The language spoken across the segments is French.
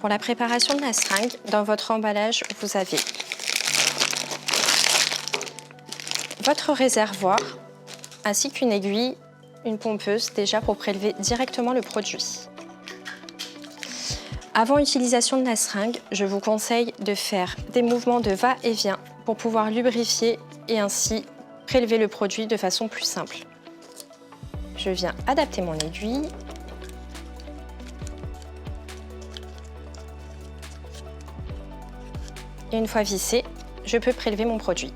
Pour la préparation de la seringue, dans votre emballage, vous avez votre réservoir ainsi qu'une aiguille, une pompeuse déjà pour prélever directement le produit. Avant utilisation de la seringue, je vous conseille de faire des mouvements de va-et-vient pour pouvoir lubrifier et ainsi prélever le produit de façon plus simple. Je viens adapter mon aiguille. Et une fois vissé, je peux prélever mon produit.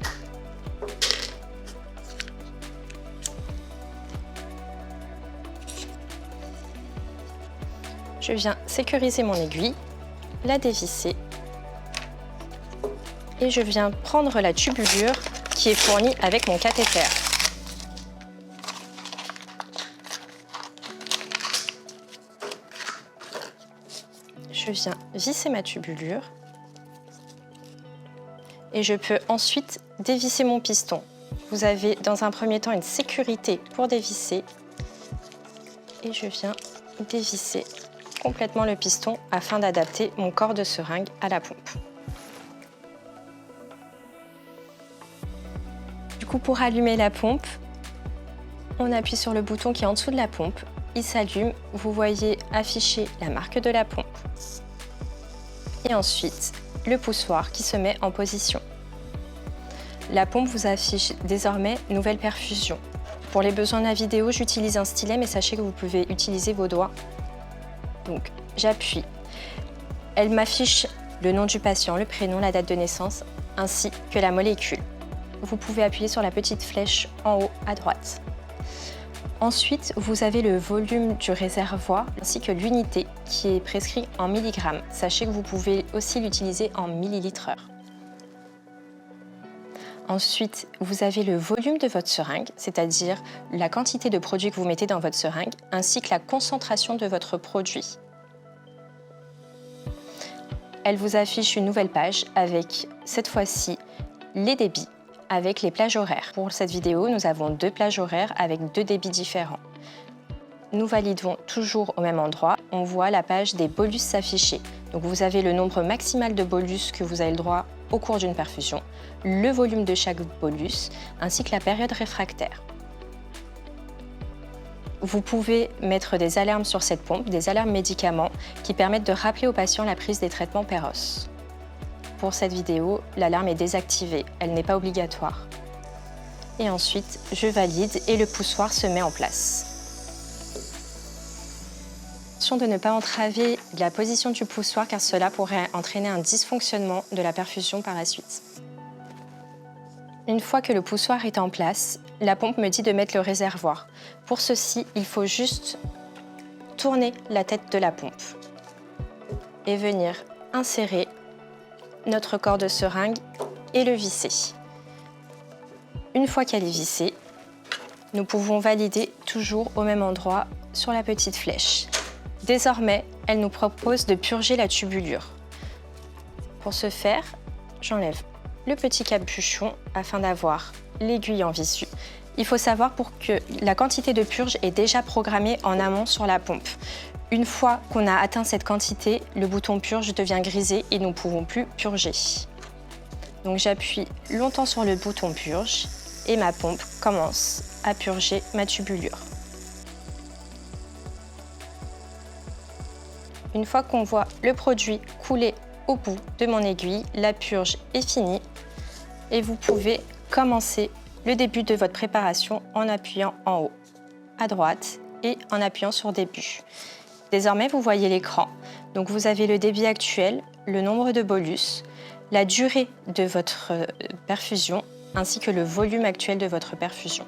Je viens sécuriser mon aiguille, la dévisser et je viens prendre la tubulure qui est fournie avec mon cathéter. Je viens visser ma tubulure et je peux ensuite dévisser mon piston. Vous avez dans un premier temps une sécurité pour dévisser et je viens dévisser complètement le piston afin d'adapter mon corps de seringue à la pompe. Du coup, pour allumer la pompe, on appuie sur le bouton qui est en dessous de la pompe. Il s'allume, vous voyez afficher la marque de la pompe. Et ensuite, le poussoir qui se met en position. La pompe vous affiche désormais nouvelle perfusion. Pour les besoins de la vidéo, j'utilise un stylet, mais sachez que vous pouvez utiliser vos doigts. Donc, j'appuie. Elle m'affiche le nom du patient, le prénom, la date de naissance, ainsi que la molécule. Vous pouvez appuyer sur la petite flèche en haut à droite. Ensuite, vous avez le volume du réservoir ainsi que l'unité qui est prescrit en milligrammes. Sachez que vous pouvez aussi l'utiliser en millilitres/heure. Ensuite, vous avez le volume de votre seringue, c'est-à-dire la quantité de produit que vous mettez dans votre seringue, ainsi que la concentration de votre produit. Elle vous affiche une nouvelle page avec, cette fois-ci, les débits, avec les plages horaires. Pour cette vidéo, nous avons 2 plages horaires avec 2 débits différents. Nous validons toujours au même endroit. On voit la page des bolus s'afficher. Donc vous avez le nombre maximal de bolus que vous avez le droit au cours d'une perfusion, le volume de chaque bolus, ainsi que la période réfractaire. Vous pouvez mettre des alarmes sur cette pompe, des alarmes médicaments, qui permettent de rappeler au patient la prise des traitements Péros. Pour cette vidéo, l'alarme est désactivée, elle n'est pas obligatoire. Et ensuite, je valide et le poussoir se met en place. Attention de ne pas entraver la position du poussoir car cela pourrait entraîner un dysfonctionnement de la perfusion par la suite. Une fois que le poussoir est en place, la pompe me dit de mettre le réservoir. Pour ceci, il faut juste tourner la tête de la pompe et venir insérer notre corps de seringue et le visser. Une fois qu'elle est vissée, nous pouvons valider toujours au même endroit sur la petite flèche. Désormais, elle nous propose de purger la tubulure. Pour ce faire, j'enlève le petit capuchon afin d'avoir l'aiguille en visu. Il faut savoir pour que la quantité de purge est déjà programmée en amont sur la pompe. Une fois qu'on a atteint cette quantité, le bouton purge devient grisé et nous ne pouvons plus purger. Donc j'appuie longtemps sur le bouton purge et ma pompe commence à purger ma tubulure. Une fois qu'on voit le produit couler au bout de mon aiguille, la purge est finie et vous pouvez commencer le début de votre préparation en appuyant en haut, à droite et en appuyant sur début. Désormais, vous voyez l'écran. Donc vous avez le débit actuel, le nombre de bolus, la durée de votre perfusion ainsi que le volume actuel de votre perfusion.